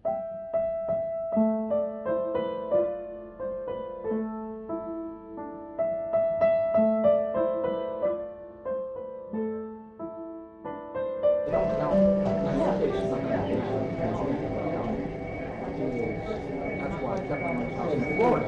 That's why I kept on in Florida.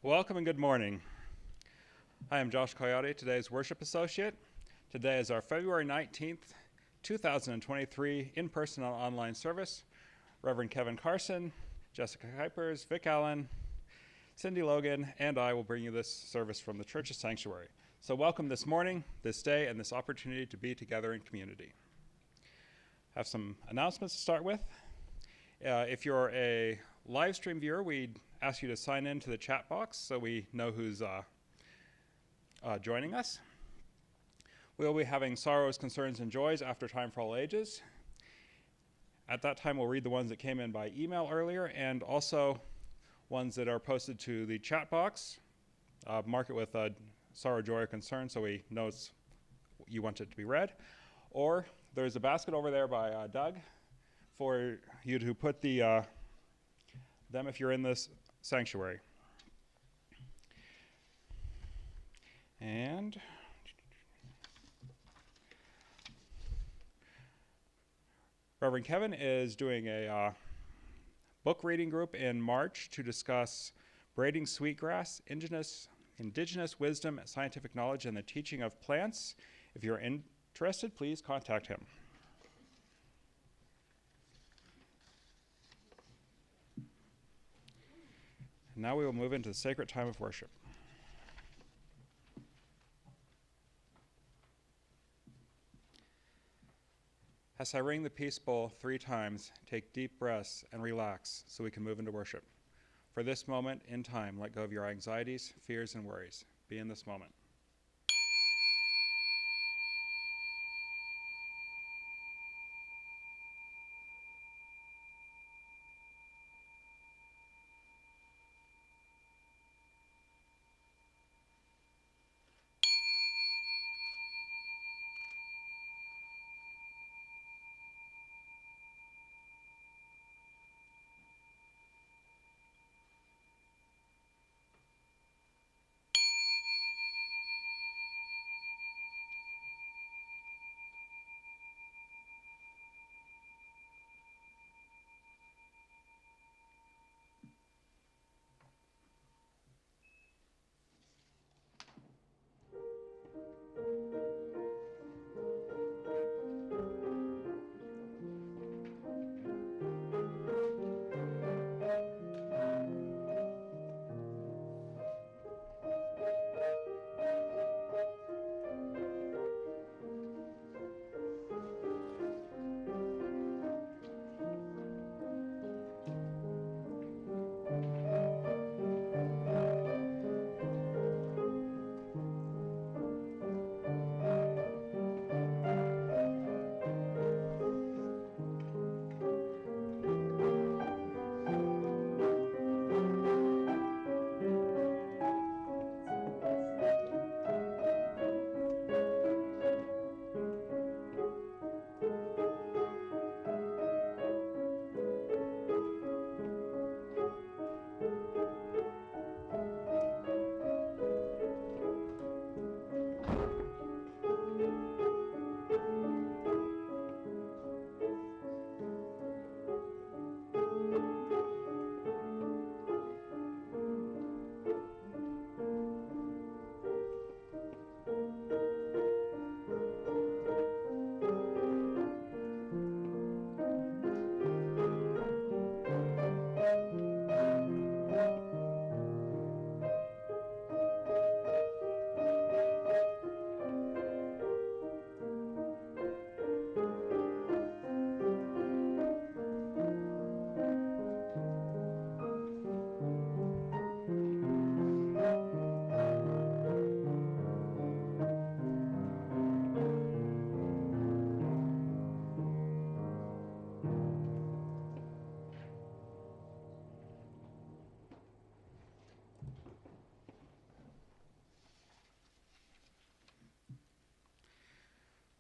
Welcome and good morning. I am Josh Coyote, today's worship associate. Today is our February 19th, 2023 in-person and online service. Reverend Kevin Carson, Jessica Kuipers, Vic Allen, Cindy Logan, and I will bring you this service from the Church's Sanctuary. So welcome this morning, this day, and this opportunity to be together in community. I have some announcements to start with. If you're a live stream viewer, we'd ask you to sign in to the chat box so we know who's joining us. We'll be having sorrows, concerns, and joys after time for all ages. At that time, we'll read the ones that came in by email earlier and also ones that are posted to the chat box. Mark it with sorrow, joy, or concern so we know you want it to be read. Or there's a basket over there by Doug for you to put them if you're in this sanctuary. And Reverend Kevin is doing a book reading group in March to discuss braiding sweetgrass, indigenous wisdom, scientific knowledge, and the teaching of plants. If you're interested, please contact him. And now we will move into the sacred time of worship. As I ring the peace bowl 3 times, take deep breaths and relax so we can move into worship. For this moment in time, let go of your anxieties, fears, and worries. Be in this moment.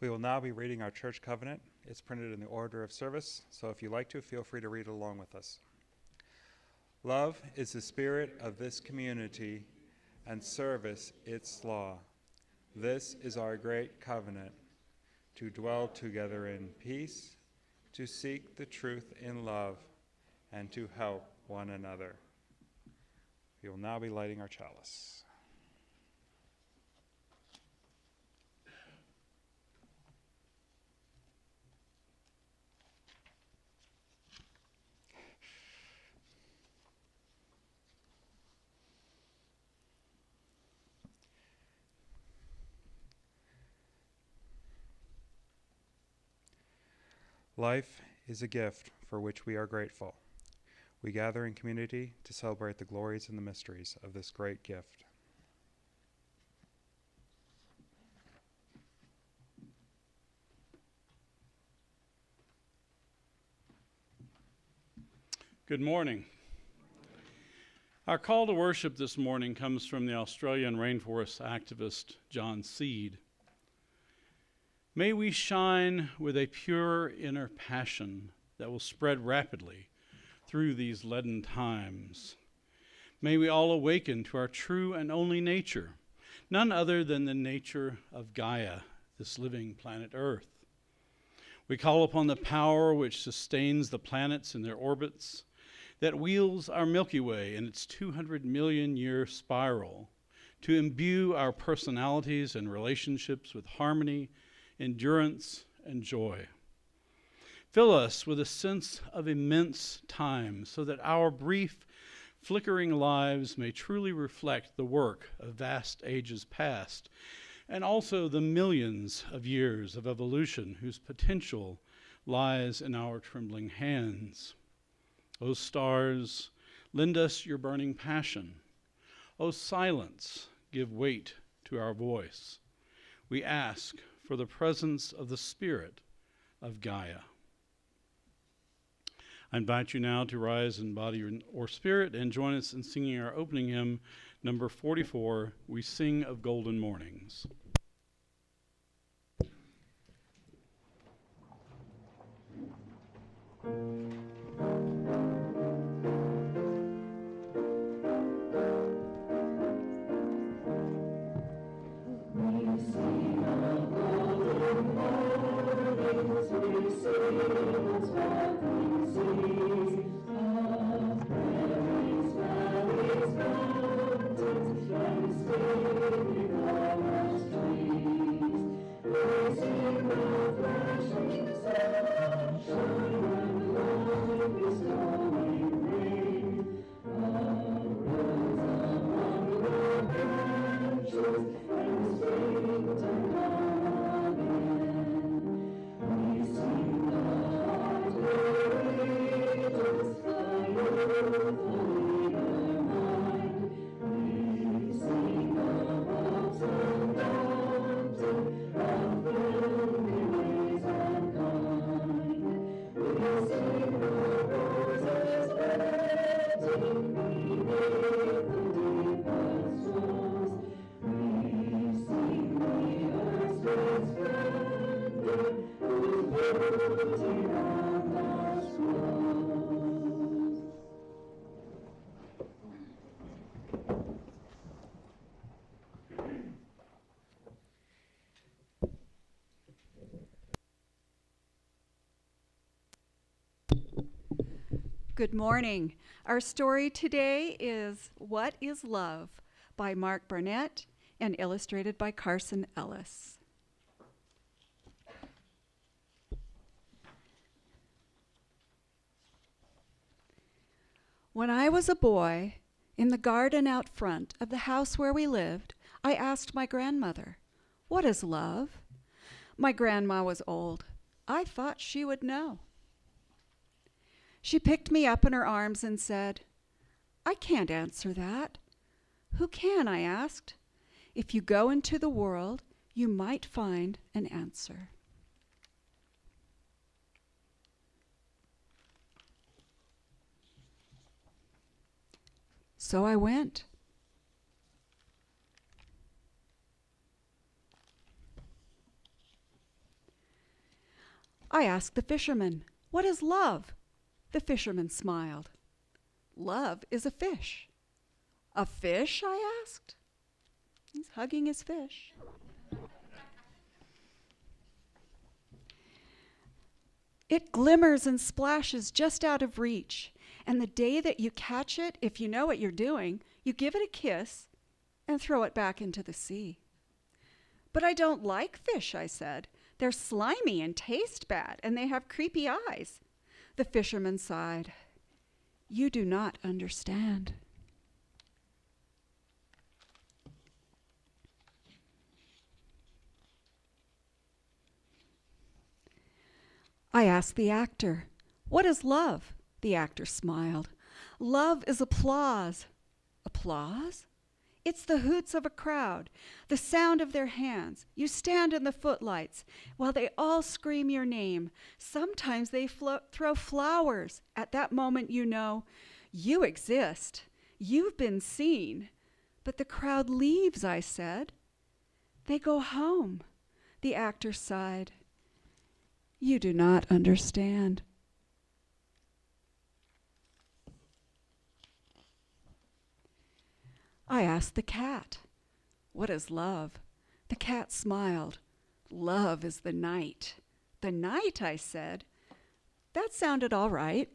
We will now be reading our church covenant. It's printed in the order of service, so if you like to, feel free to read along with us. Love is the spirit of this community, and service its law. This is our great covenant, to dwell together in peace, to seek the truth in love, and to help one another. We will now be lighting our chalice. Life is a gift for which we are grateful. We gather in community to celebrate the glories and the mysteries of this great gift. Good morning. Our call to worship this morning comes from the Australian rainforest activist John Seed. May we shine with a pure inner passion that will spread rapidly through these leaden times. May we all awaken to our true and only nature, none other than the nature of Gaia, this living planet Earth. We call upon the power which sustains the planets in their orbits, that wheels our Milky Way in its 200 million year spiral, to imbue our personalities and relationships with harmony, endurance, and joy. Fill us with a sense of immense time so that our brief, flickering lives may truly reflect the work of vast ages past, and also the millions of years of evolution whose potential lies in our trembling hands. O stars, lend us your burning passion. O silence, give weight to our voice. We ask for the presence of the Spirit of Gaia. I invite you now to rise in body or spirit and join us in singing our opening hymn, number 44, We Sing of Golden Mornings. Good morning. Our story today is What is Love by Mark Burnett and illustrated by Carson Ellis. When I was a boy, in the garden out front of the house where we lived, I asked my grandmother, "What is love?" My grandma was old. I thought she would know. She picked me up in her arms and said, "I can't answer that." "Who can?" I asked. "If you go into the world, you might find an answer." So I went. I asked the fisherman, "What is love?" The fisherman smiled. "Love is a fish." "A fish?" I asked. He's hugging his fish. "It glimmers and splashes just out of reach, and the day that you catch it, if you know what you're doing, you give it a kiss and throw it back into the sea." "But I don't like fish," I said. "They're slimy and taste bad, and they have creepy eyes." The fisherman sighed. "You do not understand." I asked the actor, "What is love?" The actor smiled. "Love is applause." "Applause?" "It's the hoots of a crowd, the sound of their hands. You stand in the footlights while they all scream your name. Sometimes they throw flowers. At that moment you know you exist. You've been seen." "But the crowd leaves," I said. "They go home." The actor sighed. "You do not understand." I asked the cat, "What is love?" The cat smiled. "Love is the night." "The night?" I said. That sounded all right.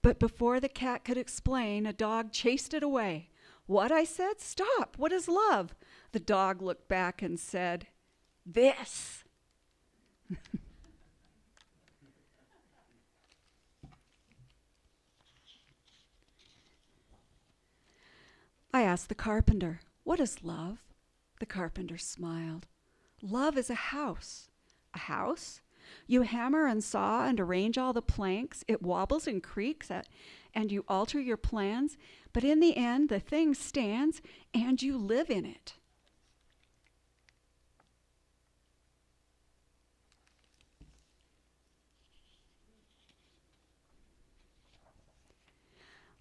But before the cat could explain, a dog chased it away. "What?" I said. "Stop. What is love?" The dog looked back and said, "This." I asked the carpenter, "What is love?" The carpenter smiled. "Love is a house." "A house?" "You hammer and saw and arrange all the planks. It wobbles and creaks, and you alter your plans. But in the end, the thing stands, and you live in it."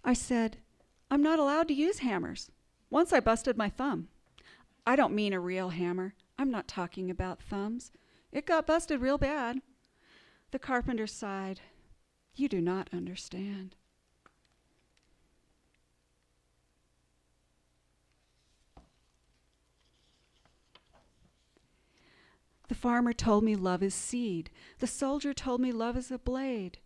I said, "I'm not allowed to use hammers. Once I busted my thumb." "I don't mean a real hammer. I'm not talking about thumbs. It got busted real bad." The carpenter sighed. "You do not understand." The farmer told me love is seed. The soldier told me love is a blade.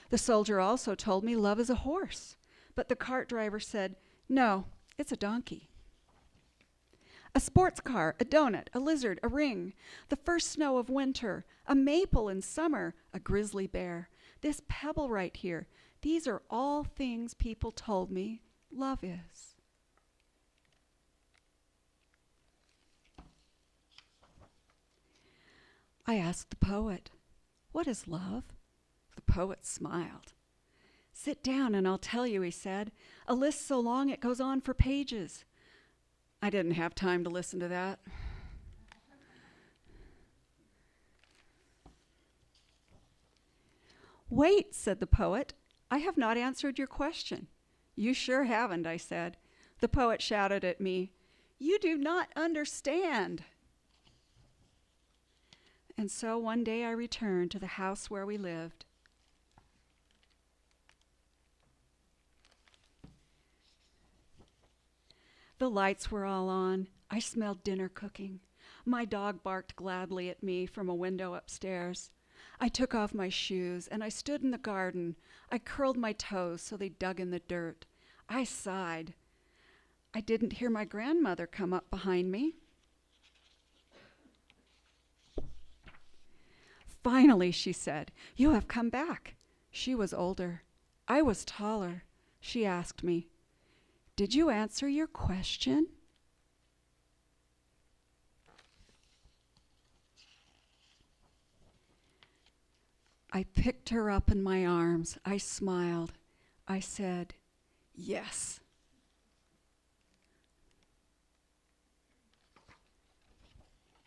The soldier also told me love is a horse. But the cart driver said, "No, it's a donkey." A sports car, a donut, a lizard, a ring, the first snow of winter, a maple in summer, a grizzly bear, this pebble right here. These are all things people told me love is. I asked the poet, "What is love?" The poet smiled. "Sit down and I'll tell you," he said. "A list so long it goes on for pages." I didn't have time to listen to that. "Wait," said the poet. "I have not answered your question." "You sure haven't," I said. The poet shouted at me, "You do not understand." And so one day I returned to the house where we lived. The lights were all on. I smelled dinner cooking. My dog barked gladly at me from a window upstairs. I took off my shoes and I stood in the garden. I curled my toes so they dug in the dirt. I sighed. I didn't hear my grandmother come up behind me. "Finally," she said, "you have come back." She was older. I was taller. She asked me, "Did you answer your question?" I picked her up in my arms. I smiled. I said, "Yes."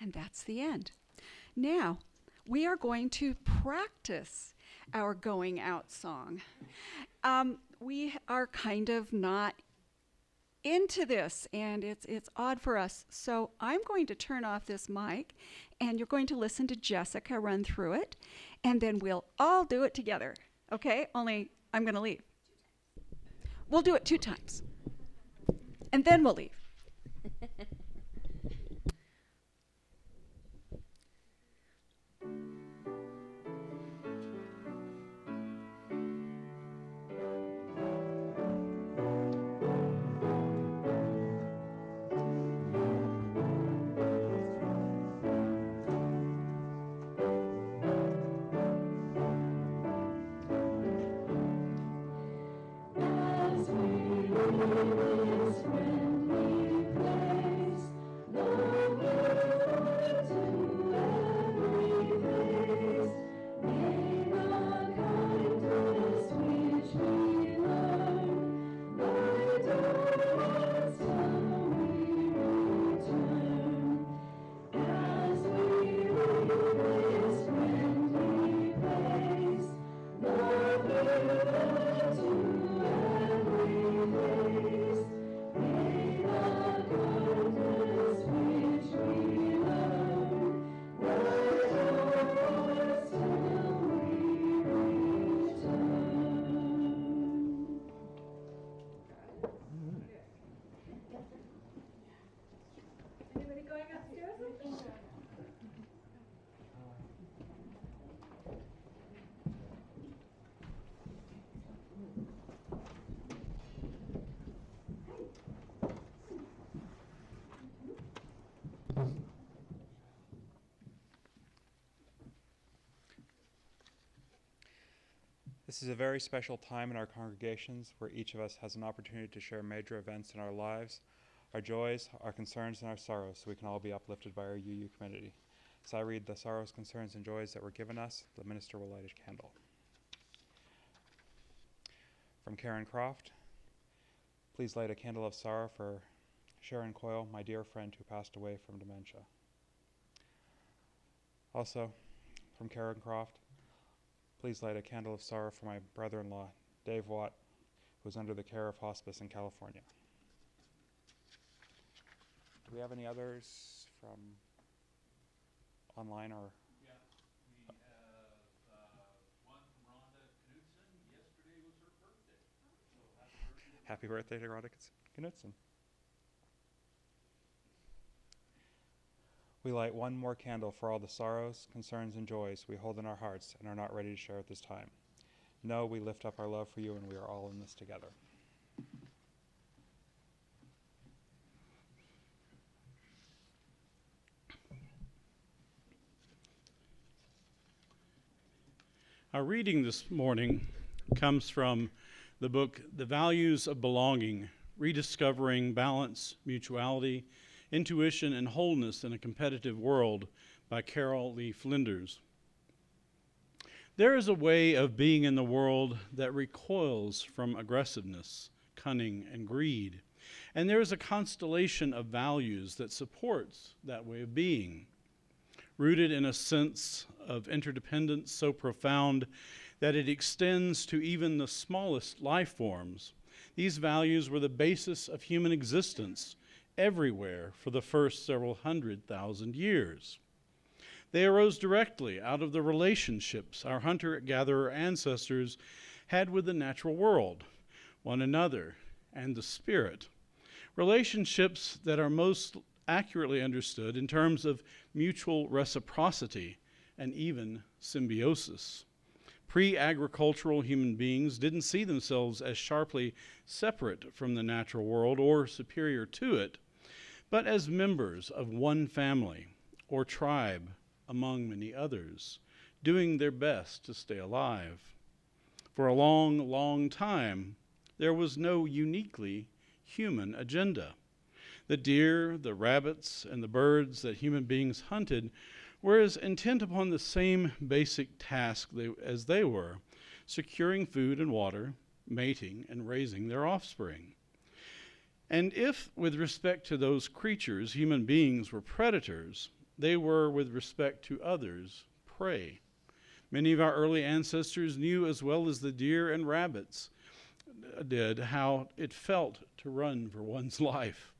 And that's the end. Now, we are going to practice our going out song. We are kind of not into this, and it's odd for us. So I'm going to turn off this mic, and you're going to listen to Jessica run through it, and then we'll all do it together. Okay? Only I'm going to leave. We'll do it 2 times, and then we'll leave. This is a very special time in our congregations where each of us has an opportunity to share major events in our lives, our joys, our concerns, and our sorrows, so we can all be uplifted by our UU community. As I read the sorrows, concerns, and joys that were given us, the minister will light a candle. From Karen Croft, please light a candle of sorrow for Sharon Coyle, my dear friend who passed away from dementia. Also, from Karen Croft, please light a candle of sorrow for my brother-in-law, Dave Watt, who is under the care of hospice in California. Do we have any others from online or? Yeah, we have one from Rhonda Knudsen. Yesterday was her birthday. So Happy birthday to Rhonda Knudsen. We light one more candle for all the sorrows, concerns, and joys we hold in our hearts and are not ready to share at this time. No, we lift up our love for you, and we are all in this together. Our reading this morning comes from the book, The Values of Belonging, Rediscovering Balance, Mutuality, Intuition, and Wholeness in a Competitive World by Carol Lee Flinders. There is a way of being in the world that recoils from aggressiveness, cunning, and greed. And there is a constellation of values that supports that way of being, rooted in a sense of interdependence so profound that it extends to even the smallest life forms. These values were the basis of human existence everywhere for the first several 100,000 years. They arose directly out of the relationships our hunter-gatherer ancestors had with the natural world, one another, and the spirit. Relationships that are most accurately understood in terms of mutual reciprocity and even symbiosis. Pre-agricultural human beings didn't see themselves as sharply separate from the natural world or superior to it, but as members of one family or tribe among many others, doing their best to stay alive. For a long, long time, there was no uniquely human agenda. The deer, the rabbits, and the birds that human beings hunted were as intent upon the same basic task as they were, securing food and water, mating, and raising their offspring. And if, with respect to those creatures, human beings were predators, they were, with respect to others, prey. Many of our early ancestors knew, as well as the deer and rabbits, did how it felt to run for one's life.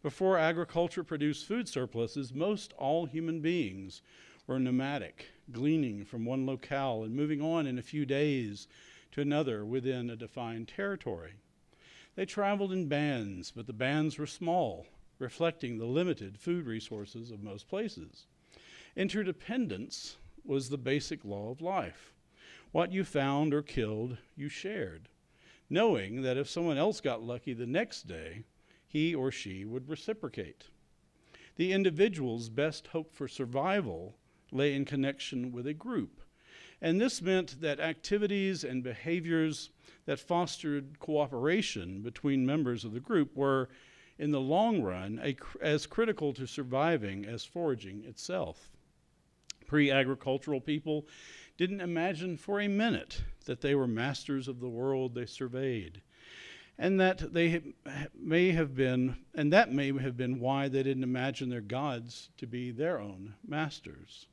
Before agriculture produced food surpluses, most all human beings were nomadic, gleaning from one locale and moving on in a few days to another within a defined territory. They traveled in bands, but the bands were small, reflecting the limited food resources of most places. Interdependence was the basic law of life. What you found or killed, you shared, knowing that if someone else got lucky the next day, he or she would reciprocate. The individual's best hope for survival lay in connection with a group, and this meant that activities and behaviors that fostered cooperation between members of the group were, in the long run, as critical to surviving as foraging itself. Pre-agricultural people didn't imagine for a minute that they were masters of the world they surveyed, and that may have been why they didn't imagine their gods to be their own masters.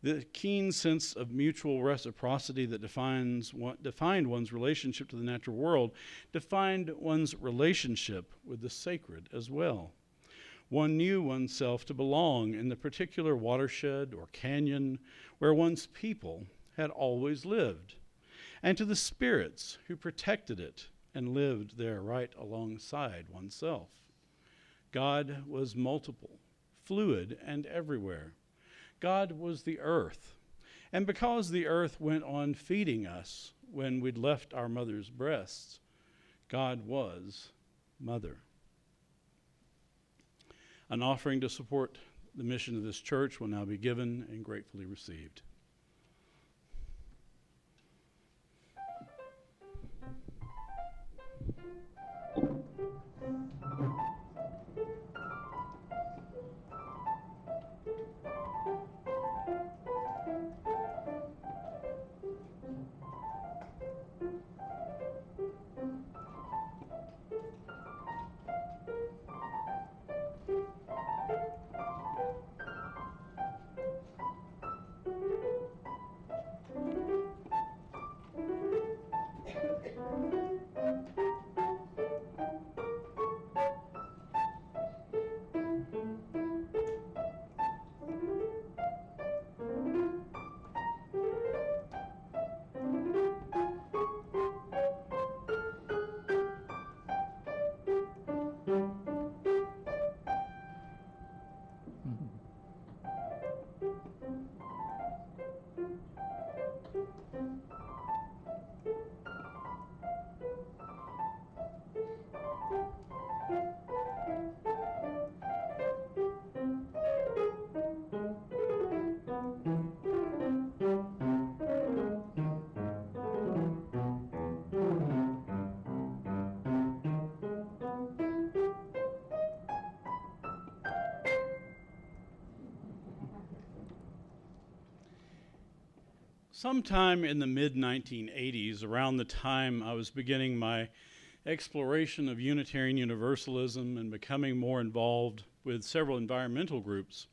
The keen sense of mutual reciprocity that defined one's relationship to the natural world defined one's relationship with the sacred as well. One knew oneself to belong in the particular watershed or canyon where one's people had always lived, and to the spirits who protected it and lived there right alongside oneself. God was multiple, fluid, and everywhere. God was the earth, and because the earth went on feeding us when we'd left our mother's breasts, God was Mother. An offering to support the mission of this church will now be given and gratefully received. Sometime in the mid-1980s, around the time I was beginning my exploration of Unitarian Universalism and becoming more involved with several environmental groups,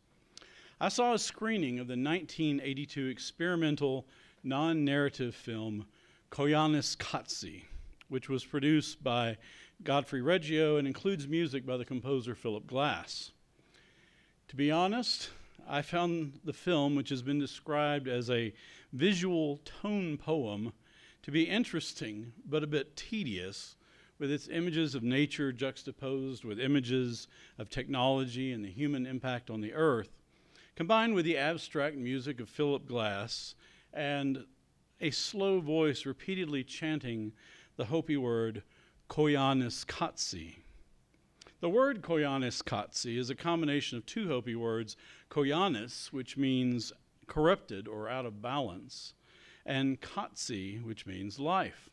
I saw a screening of the 1982 experimental non-narrative film Koyanis Katsi, which was produced by Godfrey Reggio and includes music by the composer Philip Glass. To be honest, I found the film, which has been described as a visual tone poem, to be interesting but a bit tedious, with its images of nature juxtaposed with images of technology and the human impact on the earth, combined with the abstract music of Philip Glass and a slow voice repeatedly chanting the Hopi word Koyanis Katsi. The word Koyanis Katsi is a combination of two Hopi words, Koyanis, which means corrupted or out of balance, and Katsi, which means life.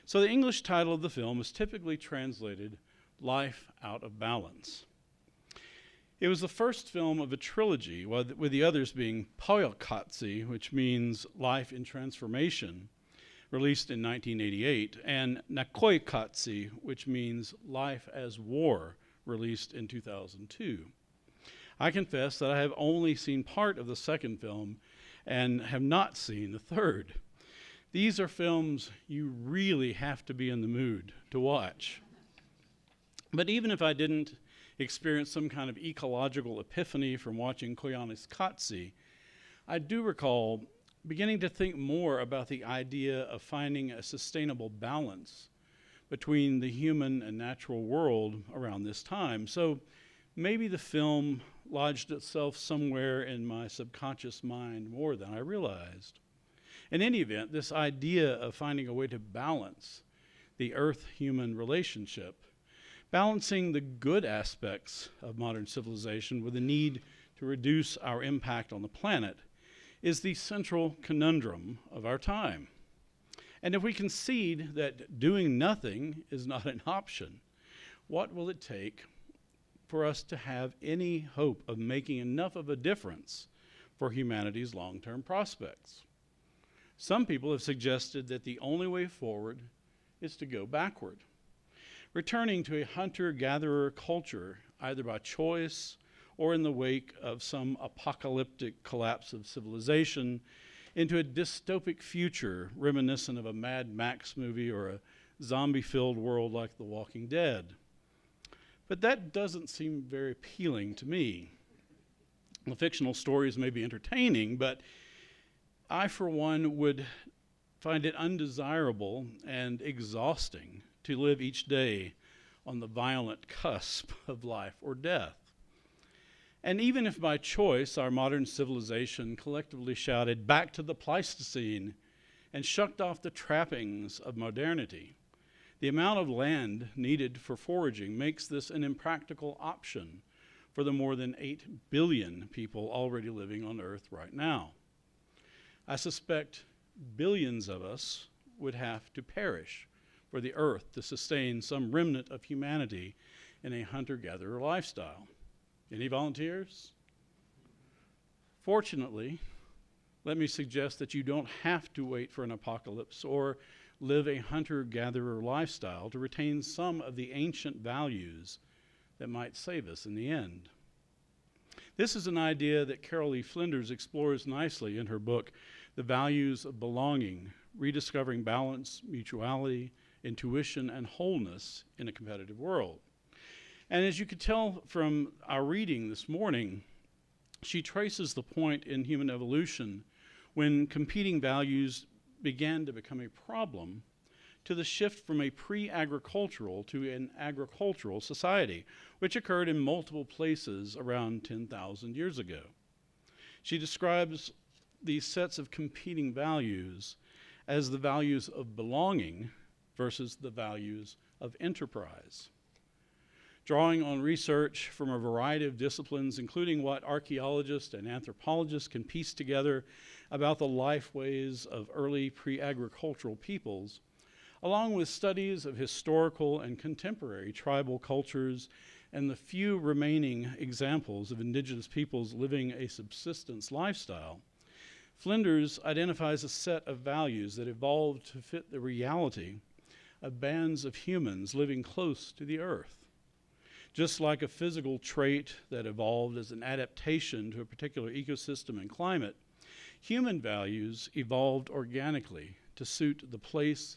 So the English title of the film is typically translated Life Out of Balance. It was the first film of a trilogy, with the others being Poyakatsi, which means life in transformation, released in 1988, and Nakoikatsi, which means life as war, released in 2002. I confess that I have only seen part of the second film and have not seen the third. These are films you really have to be in the mood to watch. But even if I didn't experience some kind of ecological epiphany from watching Koyaanisqatsi, I do recall beginning to think more about the idea of finding a sustainable balance between the human and natural world around this time. So maybe the film lodged itself somewhere in my subconscious mind more than I realized. In any event, this idea of finding a way to balance the Earth-human relationship, balancing the good aspects of modern civilization with the need to reduce our impact on the planet, is the central conundrum of our time. And if we concede that doing nothing is not an option, what will it take for us to have any hope of making enough of a difference for humanity's long-term prospects? Some people have suggested that the only way forward is to go backward, returning to a hunter-gatherer culture, either by choice or in the wake of some apocalyptic collapse of civilization, into a dystopic future reminiscent of a Mad Max movie or a zombie-filled world like The Walking Dead. But that doesn't seem very appealing to me. The fictional stories may be entertaining, but I, for one, would find it undesirable and exhausting to live each day on the violent cusp of life or death. And even if by choice our modern civilization collectively shouted back to the Pleistocene and shucked off the trappings of modernity, the amount of land needed for foraging makes this an impractical option for the more than 8 billion people already living on Earth right now. I suspect billions of us would have to perish for the Earth to sustain some remnant of humanity in a hunter-gatherer lifestyle. Any volunteers? Fortunately, let me suggest that you don't have to wait for an apocalypse or live a hunter-gatherer lifestyle to retain some of the ancient values that might save us in the end. This is an idea that Carol E. Flinders explores nicely in her book, The Values of Belonging, Rediscovering Balance, Mutuality, Intuition, and Wholeness in a Competitive World. And as you could tell from our reading this morning, she traces the point in human evolution when competing values began to become a problem to the shift from a pre-agricultural to an agricultural society, which occurred in multiple places around 10,000 years ago. She describes these sets of competing values as the values of belonging versus the values of enterprise. Drawing on research from a variety of disciplines, including what archaeologists and anthropologists can piece together about the lifeways of early pre-agricultural peoples, along with studies of historical and contemporary tribal cultures and the few remaining examples of indigenous peoples living a subsistence lifestyle, Flinders identifies a set of values that evolved to fit the reality of bands of humans living close to the earth. Just like a physical trait that evolved as an adaptation to a particular ecosystem and climate, human values evolved organically to suit the place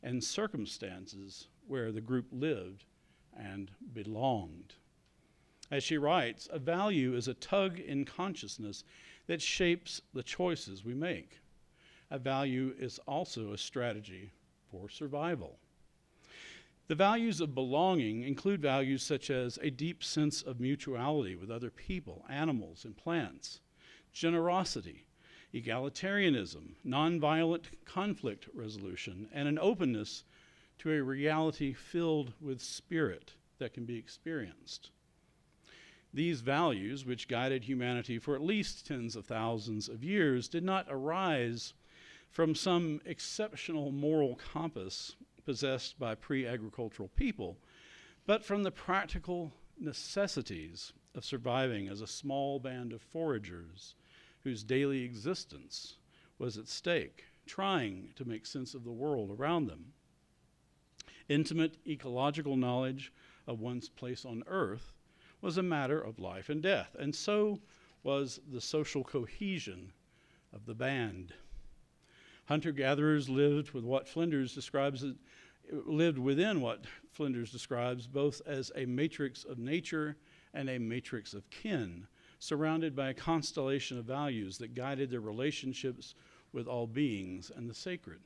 and circumstances where the group lived and belonged. As she writes, a value is a tug in consciousness that shapes the choices we make. A value is also a strategy for survival. The values of belonging include values such as a deep sense of mutuality with other people, animals, and plants, generosity, egalitarianism, nonviolent conflict resolution, and an openness to a reality filled with spirit that can be experienced. These values, which guided humanity for at least tens of thousands of years, did not arise from some exceptional moral compass possessed by pre-agricultural people, but from the practical necessities of surviving as a small band of foragers whose daily existence was at stake, trying to make sense of the world around them. Intimate ecological knowledge of one's place on Earth was a matter of life and death, and so was the social cohesion of the band. Hunter-gatherers lived within what Flinders describes both as a matrix of nature and a matrix of kin, surrounded by a constellation of values that guided their relationships with all beings and the sacred.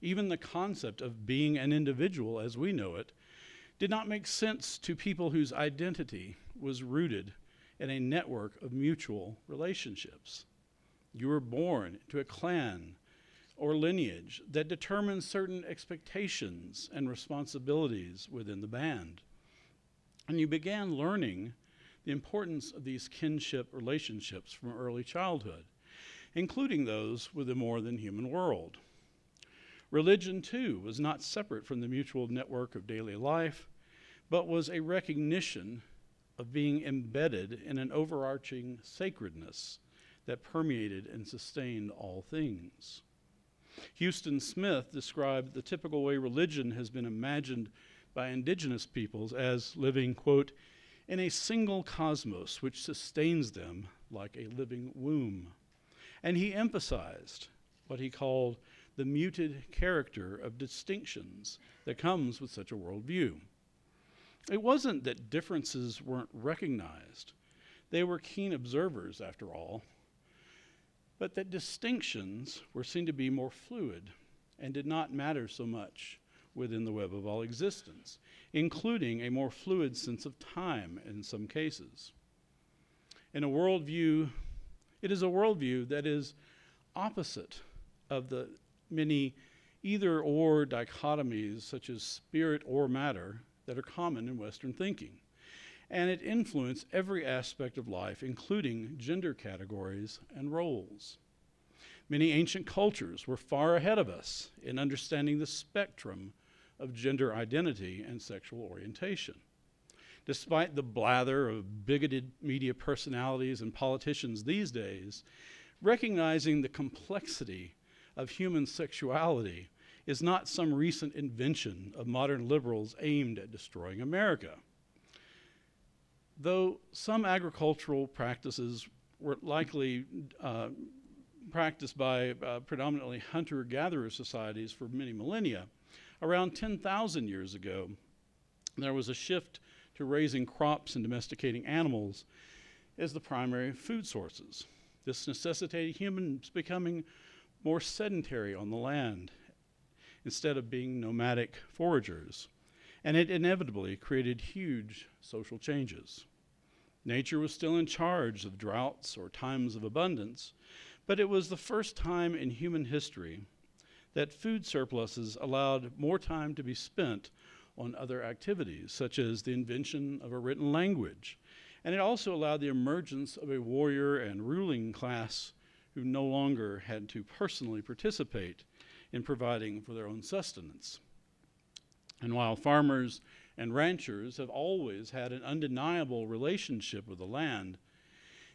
Even the concept of being an individual as we know it did not make sense to people whose identity was rooted in a network of mutual relationships. You were born into a clan or lineage that determines certain expectations and responsibilities within the band. And you began learning the importance of these kinship relationships from early childhood, including those with the more than human world. Religion, too, was not separate from the mutual network of daily life, but was a recognition of being embedded in an overarching sacredness that permeated and sustained all things. Houston Smith described the typical way religion has been imagined by indigenous peoples as living, quote, in a single cosmos which sustains them like a living womb. And he emphasized what he called the muted character of distinctions that comes with such a worldview. It wasn't that differences weren't recognized. They were keen observers, after all, but that distinctions were seen to be more fluid and did not matter so much within the web of all existence, including a more fluid sense of time in some cases. It is a worldview that is opposite of the many either-or dichotomies, such as spirit or matter, that are common in Western thinking. And it influenced every aspect of life, including gender categories and roles. Many ancient cultures were far ahead of us in understanding the spectrum of gender identity and sexual orientation. Despite the blather of bigoted media personalities and politicians these days, recognizing the complexity of human sexuality is not some recent invention of modern liberals aimed at destroying America. Though some agricultural practices were likely practiced by predominantly hunter-gatherer societies for many millennia, around 10,000 years ago, there was a shift to raising crops and domesticating animals as the primary food sources. This necessitated humans becoming more sedentary on the land instead of being nomadic foragers, and it inevitably created huge social changes. Nature was still in charge of droughts or times of abundance, but it was the first time in human history that food surpluses allowed more time to be spent on other activities, such as the invention of a written language. And it also allowed the emergence of a warrior and ruling class who no longer had to personally participate in providing for their own sustenance. And while farmers and ranchers have always had an undeniable relationship with the land,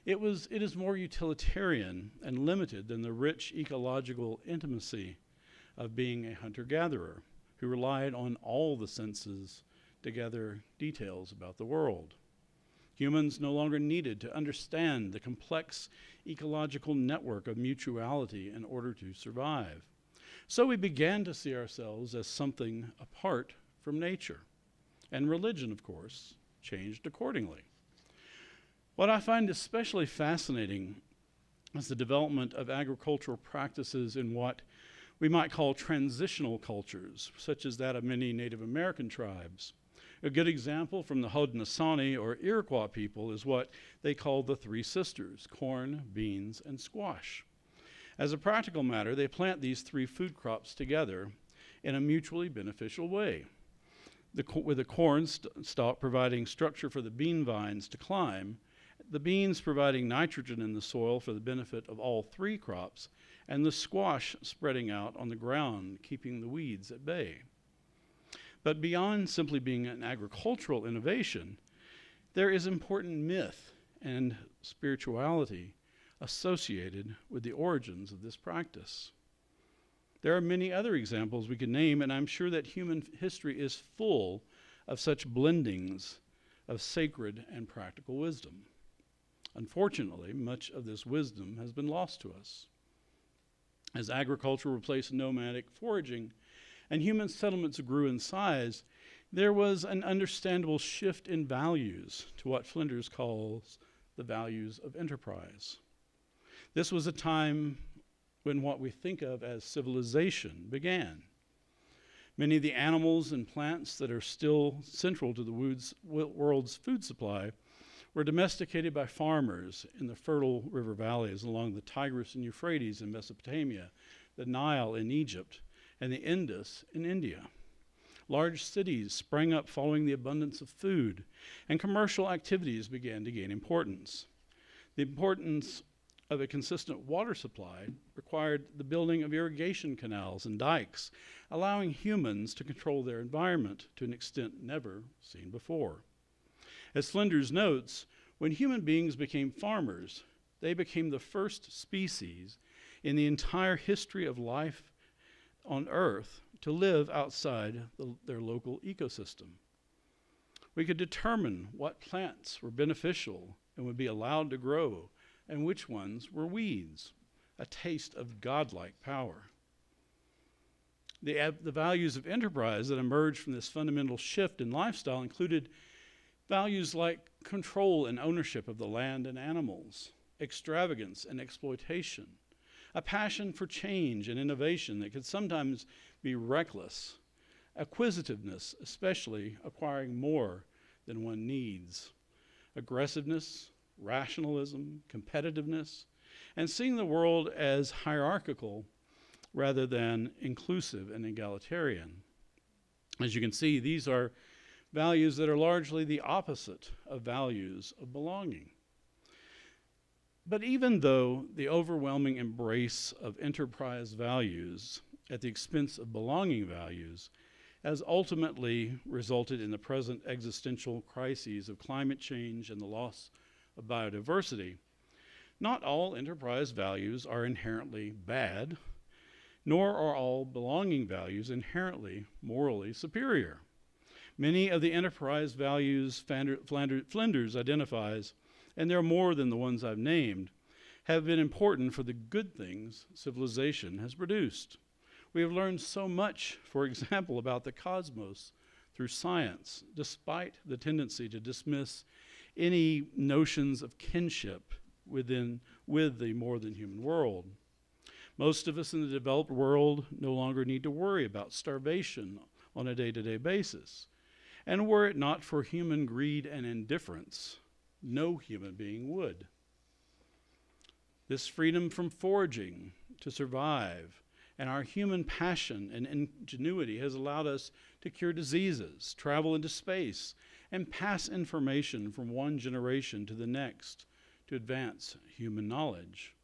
it is more utilitarian and limited than the rich ecological intimacy of being a hunter-gatherer who relied on all the senses to gather details about the world. Humans no longer needed to understand the complex ecological network of mutuality in order to survive. So we began to see ourselves as something apart from nature. And religion, of course, changed accordingly. What I find especially fascinating is the development of agricultural practices in what we might call transitional cultures, such as that of many Native American tribes. A good example from the Haudenosaunee or Iroquois people is what they call the three sisters: corn, beans, and squash. As a practical matter, they plant these three food crops together in a mutually beneficial way. With the corn stalk providing structure for the bean vines to climb, the beans providing nitrogen in the soil for the benefit of all three crops, and the squash spreading out on the ground, keeping the weeds at bay. But beyond simply being an agricultural innovation, there is important myth and spirituality associated with the origins of this practice. There are many other examples we could name, and I'm sure that human history is full of such blendings of sacred and practical wisdom. Unfortunately, much of this wisdom has been lost to us. As agriculture replaced nomadic foraging and human settlements grew in size, there was an understandable shift in values to what Flinders calls the values of enterprise. This was a time when what we think of as civilization began. Many of the animals and plants that are still central to the world's food supply were domesticated by farmers in the fertile river valleys along the Tigris and Euphrates in Mesopotamia, the Nile in Egypt, and the Indus in India. Large cities sprang up following the abundance of food, and commercial activities began to gain importance. The importance of a consistent water supply required the building of irrigation canals and dikes, allowing humans to control their environment to an extent never seen before. As Flinders notes, when human beings became farmers, they became the first species in the entire history of life on Earth to live outside their local ecosystem. We could determine what plants were beneficial and would be allowed to grow, and which ones were weeds, a taste of godlike power. The values of enterprise that emerged from this fundamental shift in lifestyle included values like control and ownership of the land and animals, extravagance and exploitation, a passion for change and innovation that could sometimes be reckless, acquisitiveness, especially acquiring more than one needs, aggressiveness, rationalism, competitiveness, and seeing the world as hierarchical rather than inclusive and egalitarian. As you can see, these are values that are largely the opposite of values of belonging. But even though the overwhelming embrace of enterprise values at the expense of belonging values has ultimately resulted in the present existential crises of climate change and the loss of biodiversity, not all enterprise values are inherently bad, nor are all belonging values inherently morally superior. Many of the enterprise values Flinders identifies, and there are more than the ones I've named, have been important for the good things civilization has produced. We have learned so much, for example, about the cosmos through science, despite the tendency to dismiss any notions of kinship with the more than human world. Most of us in the developed world no longer need to worry about starvation on a day-to-day basis. And were it not for human greed and indifference, no human being would. This freedom from foraging to survive and our human passion and ingenuity has allowed us to cure diseases, travel into space, and pass information from one generation to the next to advance human knowledge.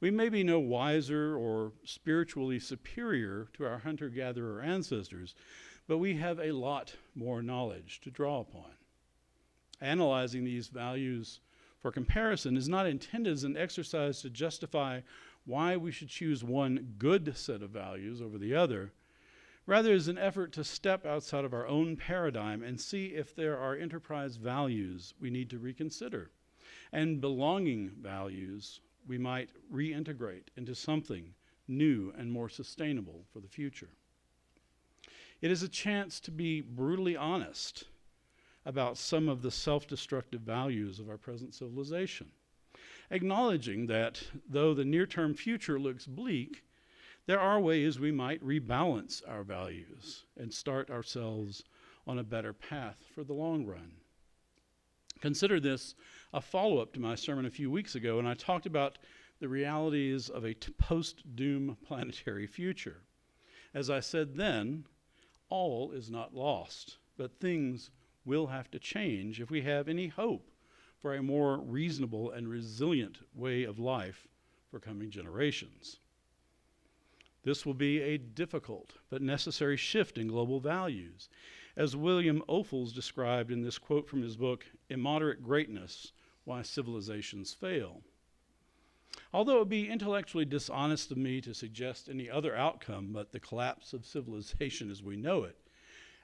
We may be no wiser or spiritually superior to our hunter-gatherer ancestors, but we have a lot more knowledge to draw upon. Analyzing these values for comparison is not intended as an exercise to justify why we should choose one good set of values over the other. Rather, is an effort to step outside of our own paradigm and see if there are enterprise values we need to reconsider, and belonging values we might reintegrate into something new and more sustainable for the future. It is a chance to be brutally honest about some of the self-destructive values of our present civilization, acknowledging that though the near-term future looks bleak, there are ways we might rebalance our values and start ourselves on a better path for the long run. Consider this a follow-up to my sermon a few weeks ago, and I talked about the realities of a post-doom planetary future. As I said then, all is not lost, but things will have to change if we have any hope for a more reasonable and resilient way of life for coming generations. This will be a difficult but necessary shift in global values, as William Ophuls described in this quote from his book, Immoderate Greatness, Why Civilizations Fail. Although it would be intellectually dishonest of me to suggest any other outcome but the collapse of civilization as we know it,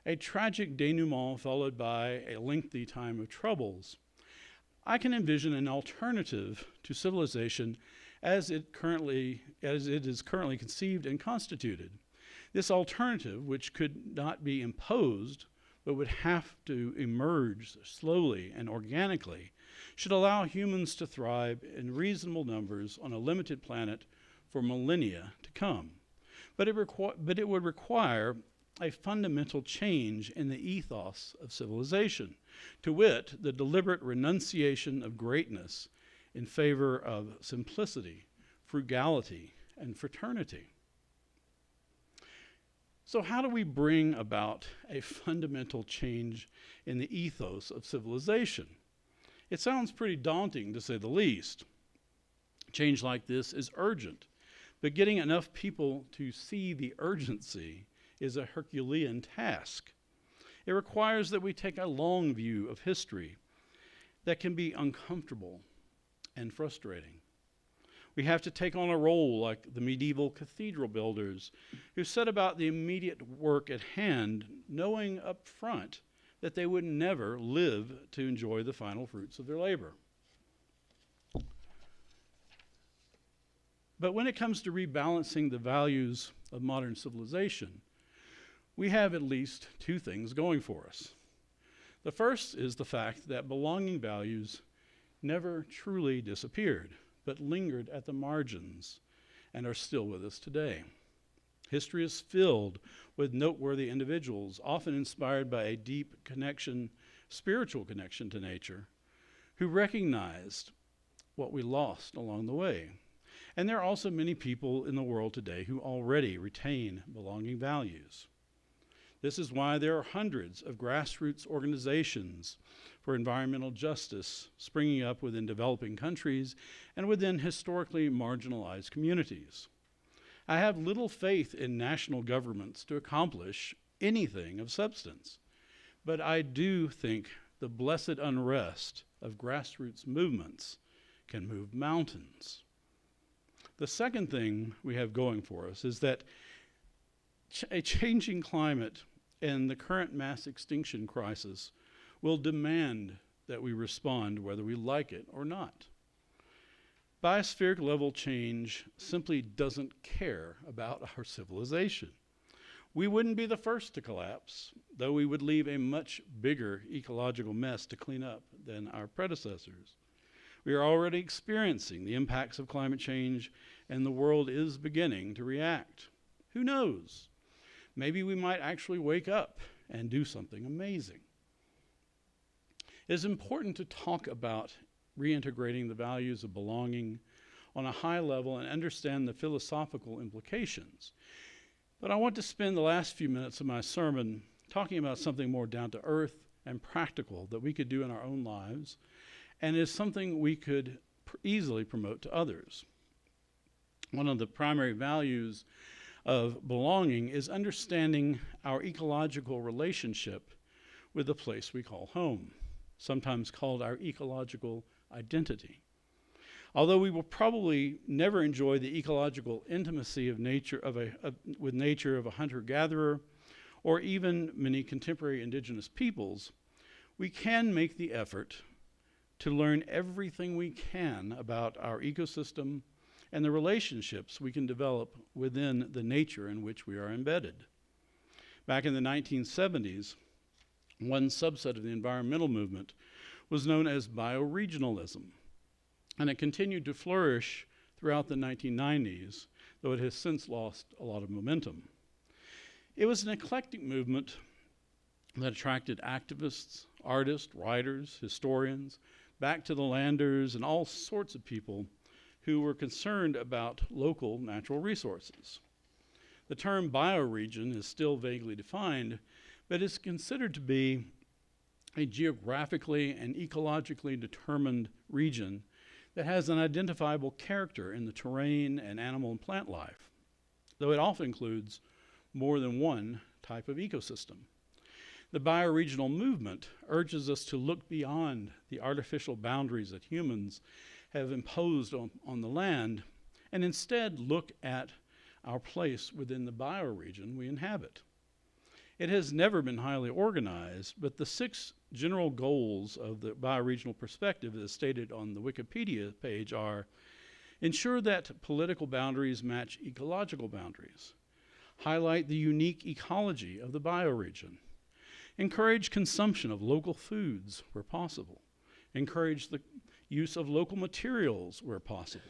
a tragic denouement followed by a lengthy time of troubles, I can envision an alternative to civilization as it is currently conceived and constituted. This alternative, which could not be imposed, but would have to emerge slowly and organically, should allow humans to thrive in reasonable numbers on a limited planet for millennia to come. But it would require a fundamental change in the ethos of civilization, to wit, the deliberate renunciation of greatness in favor of simplicity, frugality, and fraternity. So how do we bring about a fundamental change in the ethos of civilization? It sounds pretty daunting, to say the least. Change like this is urgent, but getting enough people to see the urgency is a Herculean task. It requires that we take a long view of history that can be uncomfortable and frustrating. We have to take on a role like the medieval cathedral builders who set about the immediate work at hand, knowing up front that they would never live to enjoy the final fruits of their labor. But when it comes to rebalancing the values of modern civilization, we have at least two things going for us. The first is the fact that belonging values never truly disappeared, but lingered at the margins and are still with us today. History is filled with noteworthy individuals, often inspired by a deep connection, spiritual connection to nature, who recognized what we lost along the way. And there are also many people in the world today who already retain belonging values. This is why there are hundreds of grassroots organizations for environmental justice springing up within developing countries and within historically marginalized communities. I have little faith in national governments to accomplish anything of substance, but I do think the blessed unrest of grassroots movements can move mountains. The second thing we have going for us is that a changing climate and the current mass extinction crisis will demand that we respond whether we like it or not. Biospheric level change simply doesn't care about our civilization. We wouldn't be the first to collapse, though we would leave a much bigger ecological mess to clean up than our predecessors. We are already experiencing the impacts of climate change, and the world is beginning to react. Who knows? Maybe we might actually wake up and do something amazing. It is important to talk about reintegrating the values of belonging on a high level and understand the philosophical implications. But I want to spend the last few minutes of my sermon talking about something more down to earth and practical that we could do in our own lives, and is something we could easily promote to others. One of the primary values of belonging is understanding our ecological relationship with the place we call home, sometimes called our ecological identity. Although we will probably never enjoy the ecological intimacy of nature with nature of a hunter-gatherer, or even many contemporary indigenous peoples, we can make the effort to learn everything we can about our ecosystem and the relationships we can develop within the nature in which we are embedded. Back in the 1970s, one subset of the environmental movement was known as bioregionalism, and it continued to flourish throughout the 1990s, though it has since lost a lot of momentum. It was an eclectic movement that attracted activists, artists, writers, historians, back-to-the-landers, and all sorts of people who were concerned about local natural resources. The term bioregion is still vaguely defined, but is considered to be a geographically and ecologically determined region that has an identifiable character in the terrain and animal and plant life, though it often includes more than one type of ecosystem. The bioregional movement urges us to look beyond the artificial boundaries that humans have imposed on the land, and instead look at our place within the bioregion we inhabit. It has never been highly organized, but the 6 general goals of the bioregional perspective, as stated on the Wikipedia page, are ensure that political boundaries match ecological boundaries, highlight the unique ecology of the bioregion, encourage consumption of local foods where possible, encourage the use of local materials where possible,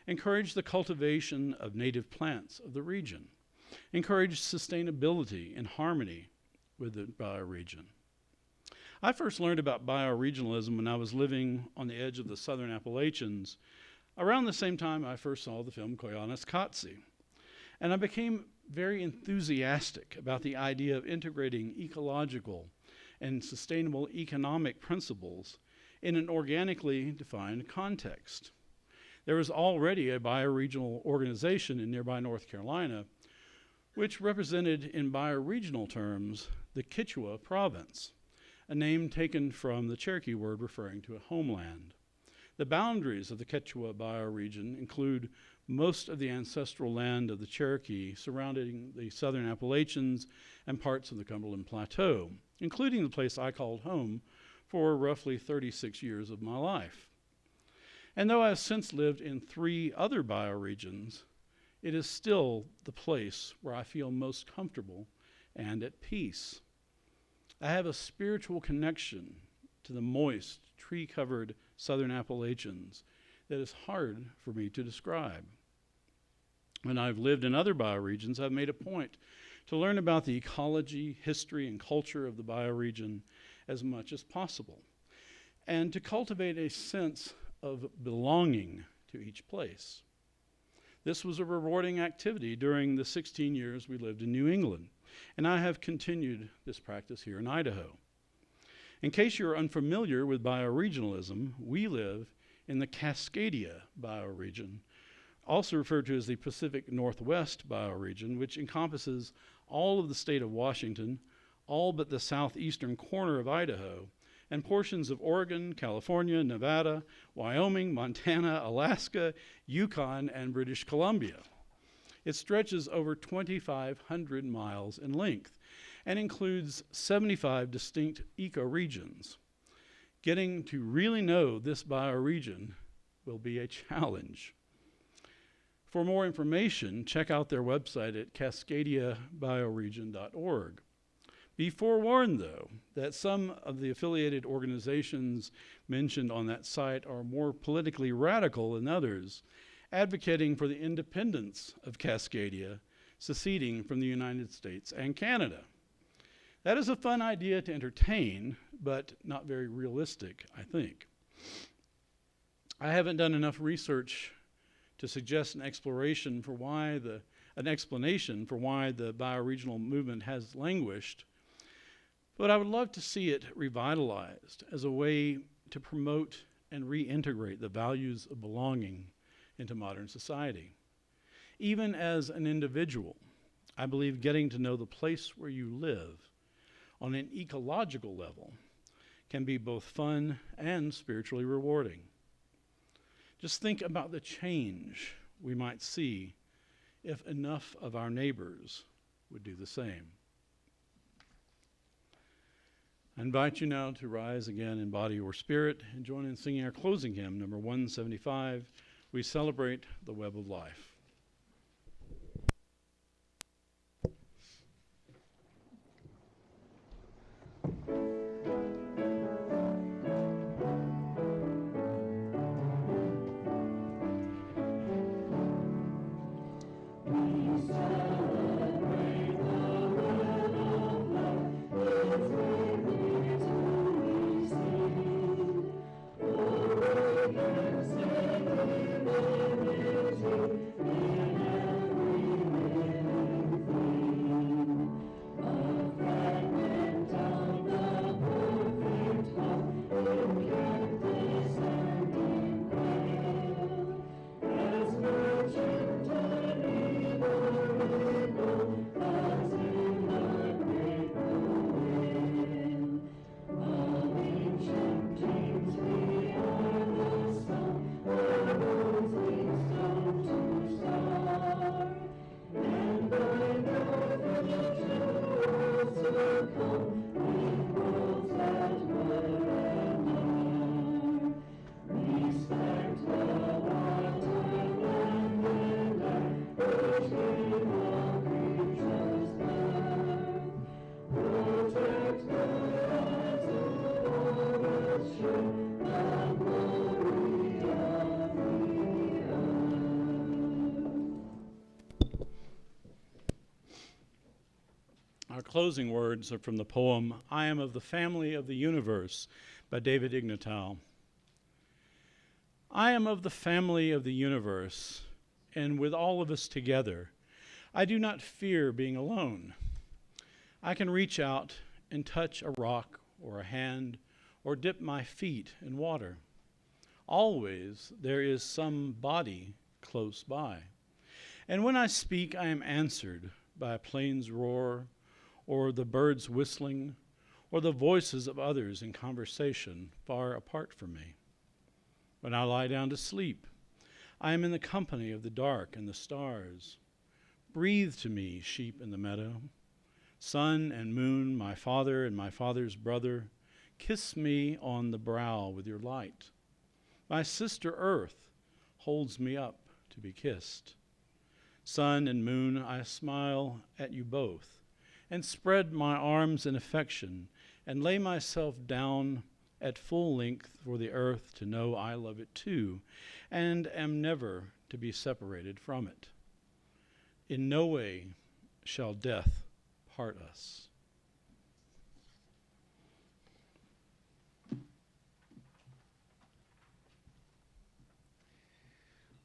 encourage the cultivation of native plants of the region, encourage sustainability and harmony with the bioregion. I first learned about bioregionalism when I was living on the edge of the southern Appalachians, around the same time I first saw the film Koyaanisqatsi. And I became very enthusiastic about the idea of integrating ecological and sustainable economic principles in an organically defined context. There was already a bioregional organization in nearby North Carolina, which represented in bioregional terms the Quechua province, a name taken from the Cherokee word referring to a homeland. The boundaries of the Quechua bioregion include most of the ancestral land of the Cherokee surrounding the southern Appalachians and parts of the Cumberland Plateau, including the place I called home for roughly 36 years of my life. And though I have since lived in 3 other bioregions, it is still the place where I feel most comfortable and at peace. I have a spiritual connection to the moist, tree-covered southern Appalachians that is hard for me to describe. When I've lived in other bioregions, I've made a point to learn about the ecology, history, and culture of the bioregion as much as possible, and to cultivate a sense of belonging to each place. This was a rewarding activity during the 16 years we lived in New England, and I have continued this practice here in Idaho. In case you're unfamiliar with bioregionalism, we live in the Cascadia bioregion, also referred to as the Pacific Northwest bioregion, which encompasses all of the state of Washington, all but the southeastern corner of Idaho, and portions of Oregon, California, Nevada, Wyoming, Montana, Alaska, Yukon, and British Columbia. It stretches over 2,500 miles in length and includes 75 distinct ecoregions. Getting to really know this bioregion will be a challenge. For more information, check out their website at cascadiabioregion.org. Be forewarned, though, that some of the affiliated organizations mentioned on that site are more politically radical than others, advocating for the independence of Cascadia, seceding from the United States and Canada. That is a fun idea to entertain, but not very realistic, I think. I haven't done enough research to suggest an explanation for why the bioregional movement has languished, but I would love to see it revitalized as a way to promote and reintegrate the values of belonging into modern society. Even as an individual, I believe getting to know the place where you live on an ecological level can be both fun and spiritually rewarding. Just think about the change we might see if enough of our neighbors would do the same. I invite you now to rise again in body or spirit and join in singing our closing hymn, number 175, We Celebrate the Web of Life. Thank you. Our closing words are from the poem, I Am of the Family of the Universe by David Ignatow. I am of the family of the universe, and with all of us together, I do not fear being alone. I can reach out and touch a rock or a hand or dip my feet in water. Always there is some body close by. And when I speak, I am answered by a plane's roar, or the birds whistling, or the voices of others in conversation far apart from me. When I lie down to sleep, I am in the company of the dark and the stars. Breathe to me, sheep in the meadow. Sun and moon, my father and my father's brother, kiss me on the brow with your light. My sister earth holds me up to be kissed. Sun and moon, I smile at you both, and spread my arms in affection, and lay myself down at full length for the earth to know I love it too, and am never to be separated from it. In no way shall death part us.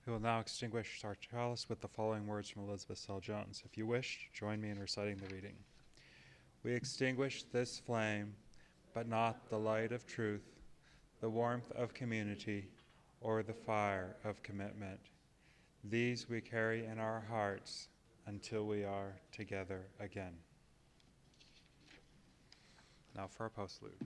We will now extinguish our chalice with the following words from Elizabeth L. Jones. If you wish, join me in reciting the reading. We extinguish this flame, but not the light of truth, the warmth of community, or the fire of commitment. These we carry in our hearts until we are together again. Now for our postlude.